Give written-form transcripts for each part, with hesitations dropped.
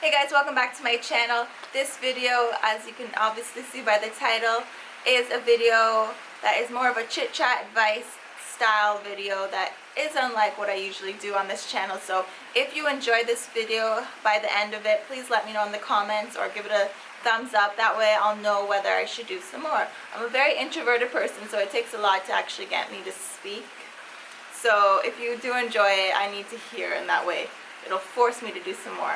Hey guys, welcome back to my channel. This video, as you can obviously see by the title, is a video that is more of a chit chat advice style video that is unlike what I usually do on this channel. So if you enjoy this video, by the end of it, please let me know in the comments or give it a thumbs up. That way I'll know whether I should do some more. I'm a very introverted person, so it takes a lot to actually get me to speak. So if you do enjoy it, I need to hear, and that way it'll force me to do some more.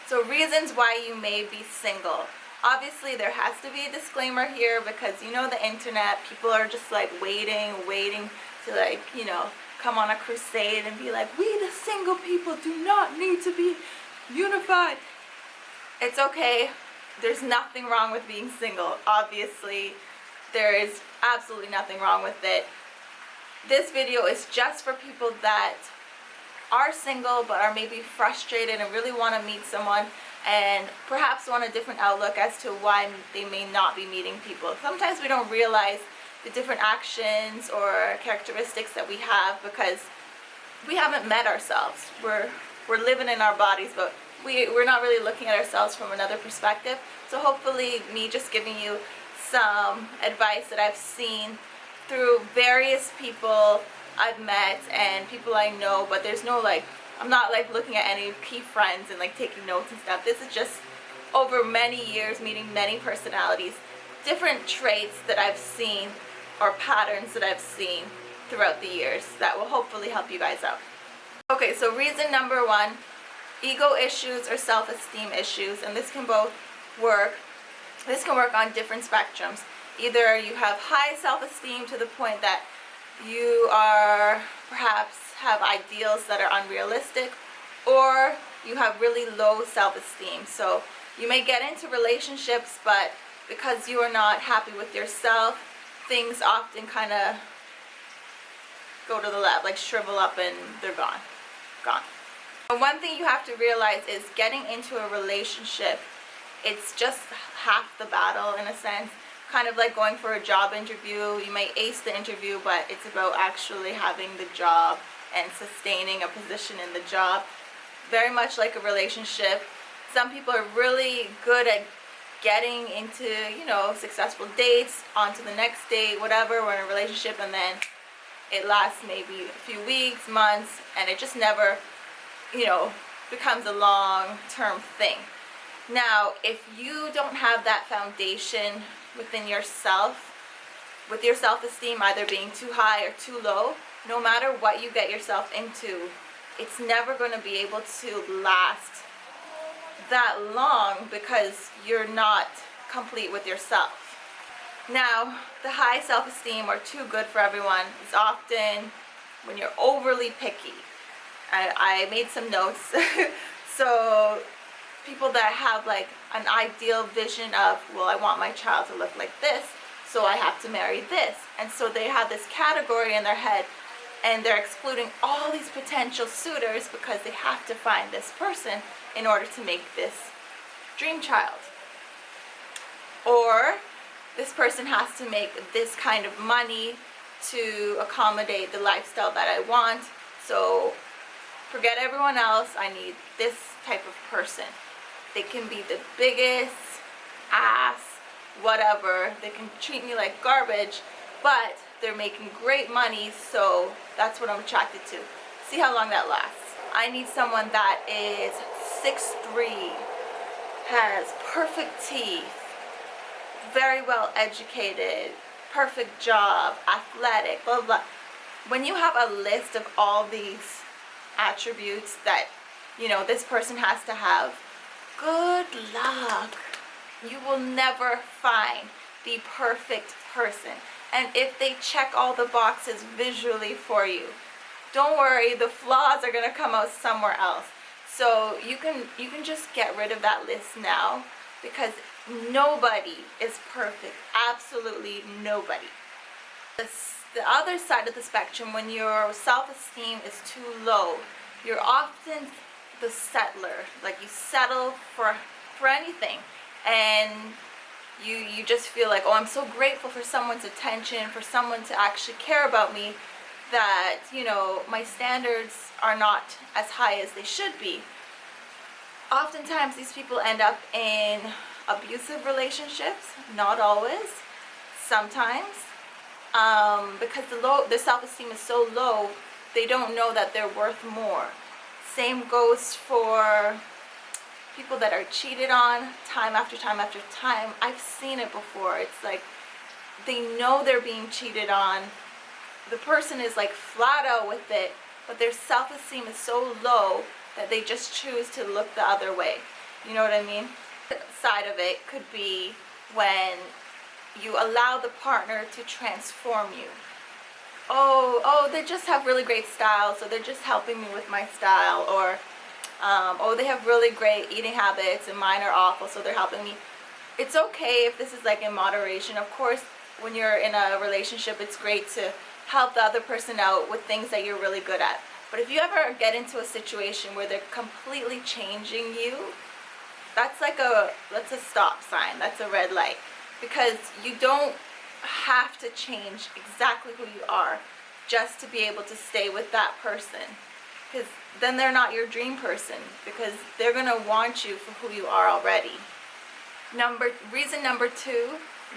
So reasons why you may be single. Obviously there has to be a disclaimer here because you know the internet, people are just like waiting to like, you know, come on a crusade and be like, we the single people do not need to be unified. It's okay. There's nothing wrong with being single. Obviously there is absolutely nothing wrong with it. This video is just for people that are single but are maybe frustrated and really want to meet someone and perhaps want a different outlook as to why they may not be meeting people. Sometimes we don't realize the different actions or characteristics that we have because we haven't met ourselves. We're living in our bodies, but we're not really looking at ourselves from another perspective. So hopefully me just giving you some advice that I've seen through various people I've met and people I know, but there's no like, I'm not like looking at any key friends and like taking notes and stuff. This is just over many years meeting many personalities, different traits that I've seen or patterns that I've seen throughout the years that will hopefully help you guys out. Okay, so reason number one, ego issues or self-esteem issues, and this can both work. This can work on different spectrums. Either you have high self-esteem to the point that you are perhaps have ideals that are unrealistic, or you have really low self-esteem. So you may get into relationships, but because you are not happy with yourself, things often kind of go to the left, like shrivel up and they're gone. But one thing you have to realize is getting into a relationship, it's just half the battle in a sense. Kind of like going for a job interview. You may ace the interview, but it's about actually having the job and sustaining a position in the job. Very much like a relationship. Some people are really good at getting into, you know, successful dates, on to the next date, whatever. We're in a relationship and then it lasts maybe a few weeks, months, and it just never, you know, becomes a long-term thing. Now, if you don't have that foundation within yourself, with your self-esteem either being too high or too low, no matter what you get yourself into, it's never going to be able to last that long because you're not complete with yourself. Now, the high self-esteem or too good for everyone is often when you're overly picky. I made some notes. So people that have like an ideal vision of, well, I want my child to look like this, so I have to marry this. And so they have this category in their head and they're excluding all these potential suitors because they have to find this person in order to make this dream child. Or this person has to make this kind of money to accommodate the lifestyle that I want. So forget everyone else, I need this type of person. They can be the biggest ass, whatever. They can treat me like garbage, but they're making great money, so that's what I'm attracted to. See how long that lasts. I need someone that is 6'3", has perfect teeth, very well educated, perfect job, athletic, blah, blah. When you have a list of all these attributes that, you know, this person has to have, good luck. You will never find the perfect person. And if they check all the boxes visually for you, don't worry, the flaws are going to come out somewhere else. So you can just get rid of that list now because nobody is perfect. Absolutely nobody. The other side of the spectrum, when your self-esteem is too low, you're often the settler. Like you settle for anything, and you just feel like, oh, I'm so grateful for someone's attention, for someone to actually care about me, that, you know, my standards are not as high as they should be. Oftentimes these people end up in abusive relationships, not always, sometimes, because the self-esteem is so low, they don't know that they're worth more. Same goes for people that are cheated on time after time after time. I've seen it before. It's like they know they're being cheated on. The person is like flat out with it, but their self-esteem is so low that they just choose to look the other way. You know what I mean? The side of it could be when you allow the partner to transform you. Oh, they just have really great style, so they're just helping me with my style. Or, oh, they have really great eating habits and mine are awful, so they're helping me. It's okay if this is like in moderation. Of course, when you're in a relationship, it's great to help the other person out with things that you're really good at. But if you ever get into a situation where they're completely changing you, that's a stop sign. That's a red light. Because you don't have to change exactly who you are just to be able to stay with that person. Because then they're not your dream person, because they're going to want you for who you are already. Reason number 2,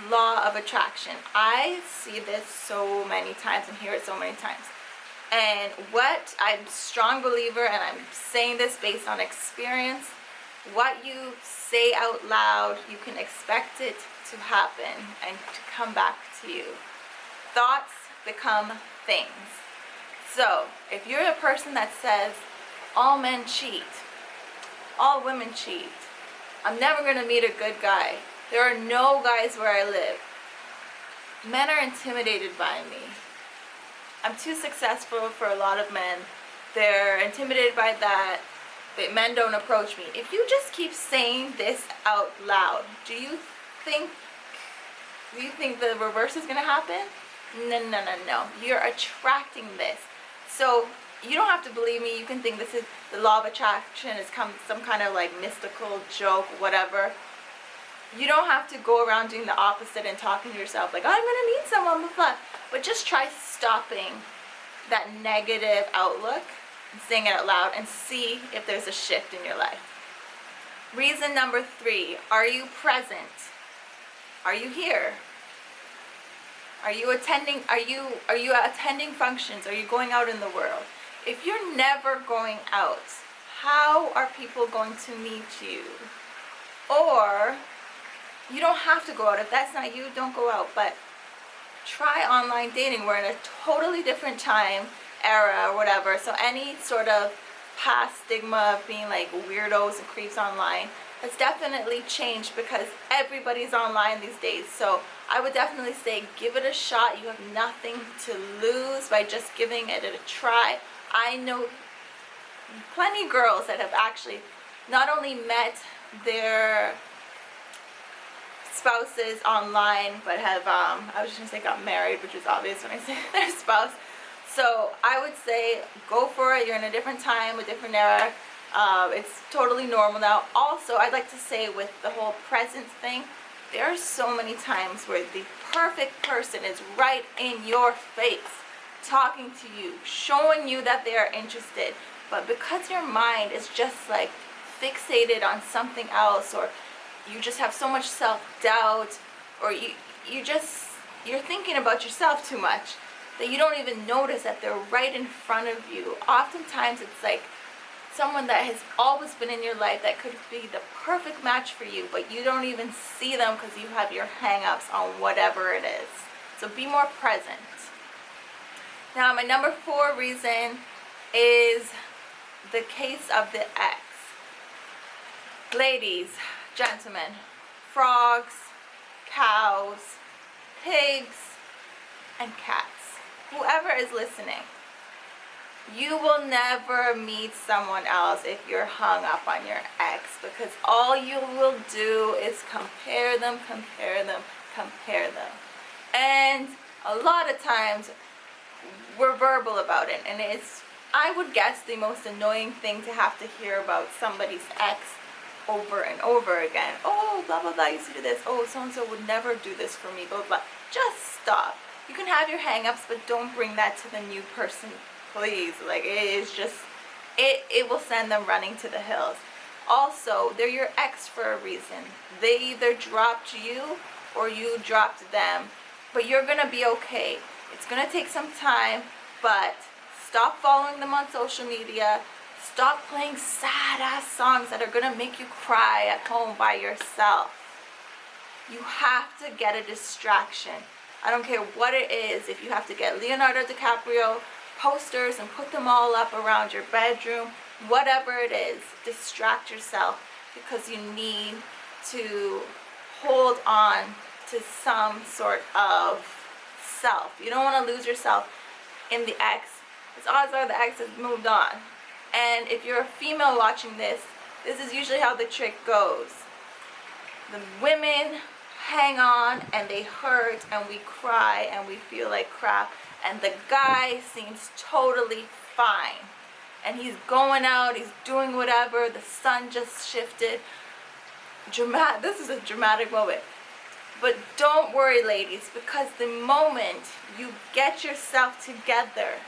law of attraction. I see this so many times and hear it so many times. And what I'm a strong believer, and I'm saying this based on experience, what you say out loud, you can expect it to happen and to come back to you. Thoughts become things. So if you're a person that says all men cheat, all women cheat, I'm never going to meet a good guy, there are no guys where I live, men are intimidated by me, I'm too successful for a lot of men, they're intimidated by that, but men don't approach me. If you just keep saying this out loud, do you think the reverse is going to happen? No. You're attracting this. So you don't have to believe me. You can think this is the law of attraction, is some kind of like mystical joke, whatever. You don't have to go around doing the opposite and talking to yourself like, oh, I'm going to meet someone, blah, blah. But just try stopping that negative outlook and saying it out loud and see if there's a shift in your life. Reason number 3, are you present? Are you here? Are you attending functions? Are you going out in the world? If you're never going out, how are people going to meet you? Or you don't have to go out. If that's not you, don't go out. But try online dating. We're in a totally different time, era, or whatever. So any sort of past stigma of being like weirdos and creeps online has definitely changed because everybody's online these days. So I would definitely say give it a shot. You have nothing to lose by just giving it a try. I know plenty of girls that have actually not only met their spouses online, but have, I was just going to say got married, which is obvious when I say their spouse. So I would say go for it. You're in a different time, a different era. It's totally normal now. Also, I'd like to say with the whole presence thing, there are so many times where the perfect person is right in your face, talking to you, showing you that they are interested. But because your mind is just like fixated on something else, or you just have so much self-doubt, or you're thinking about yourself too much, that you don't even notice that they're right in front of you. Oftentimes it's like someone that has always been in your life that could be the perfect match for you, but you don't even see them because you have your hang-ups on whatever it is. So be more present. Now my number 4 reason is the case of the ex. Ladies, gentlemen, frogs, cows, pigs, and cats. Whoever is listening, you will never meet someone else if you're hung up on your ex, because all you will do is compare them. And a lot of times we're verbal about it, and it's, I would guess, the most annoying thing to have to hear about somebody's ex over and over again. Oh, blah blah blah, I used to do this. Oh, so and so would never do this for me, blah blah. Just stop. You can have your hang-ups, but don't bring that to the new person, please. Like, it is just, it will send them running to the hills. Also, they're your ex for a reason. They either dropped you or you dropped them, but you're gonna be okay. It's gonna take some time, but stop following them on social media. Stop playing sad ass songs that are gonna make you cry at home by yourself. You have to get a distraction. I don't care what it is. If you have to get Leonardo DiCaprio posters and put them all up around your bedroom, whatever it is, distract yourself, because you need to hold on to some sort of self. You don't want to lose yourself in the ex, because odds are the ex has moved on. And if you're a female watching this, this is usually how the trick goes. The women hang on and they hurt and we cry and we feel like crap, and the guy seems totally fine and he's going out, he's doing whatever, the sun just shifted. This is a dramatic moment. But don't worry, ladies, because the moment you get yourself together,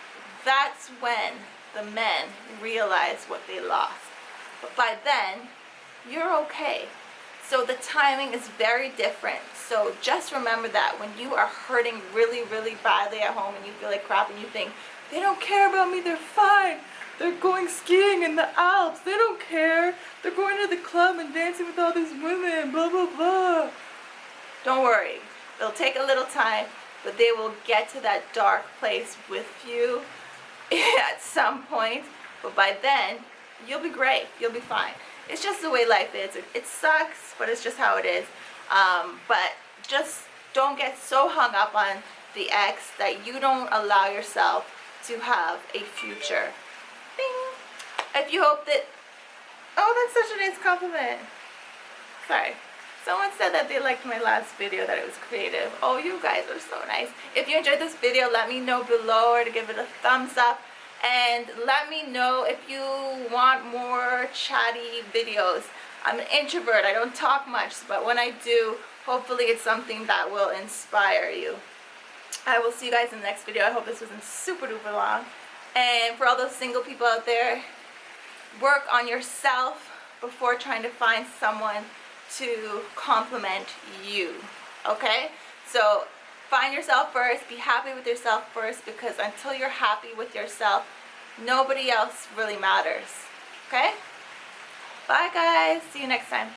that's when the men realize what they lost. But by then, you're okay. So the timing is very different. So just remember that when you are hurting really, really badly at home and you feel like crap and you think, they don't care about me, they're fine. They're going skiing in the Alps, they don't care. They're going to the club and dancing with all these women, blah, blah, blah. Don't worry. It'll take a little time, but they will get to that dark place with you at some point. But by then, you'll be great. You'll be fine. It's just the way life is. It sucks, but it's just how it is. But just don't get so hung up on the ex that you don't allow yourself to have a future. Bing. If you hope that... Oh, that's such a nice compliment. Sorry. Someone said that they liked my last video, that it was creative. Oh, you guys are so nice. If you enjoyed this video, let me know below, or to give it a thumbs up. And let me know if you want more chatty videos. I'm an introvert, I don't talk much, but when I do, hopefully it's something that will inspire you. I will see you guys in the next video. I hope this wasn't super duper long. And for all those single people out there, work on yourself before trying to find someone to compliment you, okay? So find yourself first, be happy with yourself first, because until you're happy with yourself, nobody else really matters, okay? Bye guys, see you next time.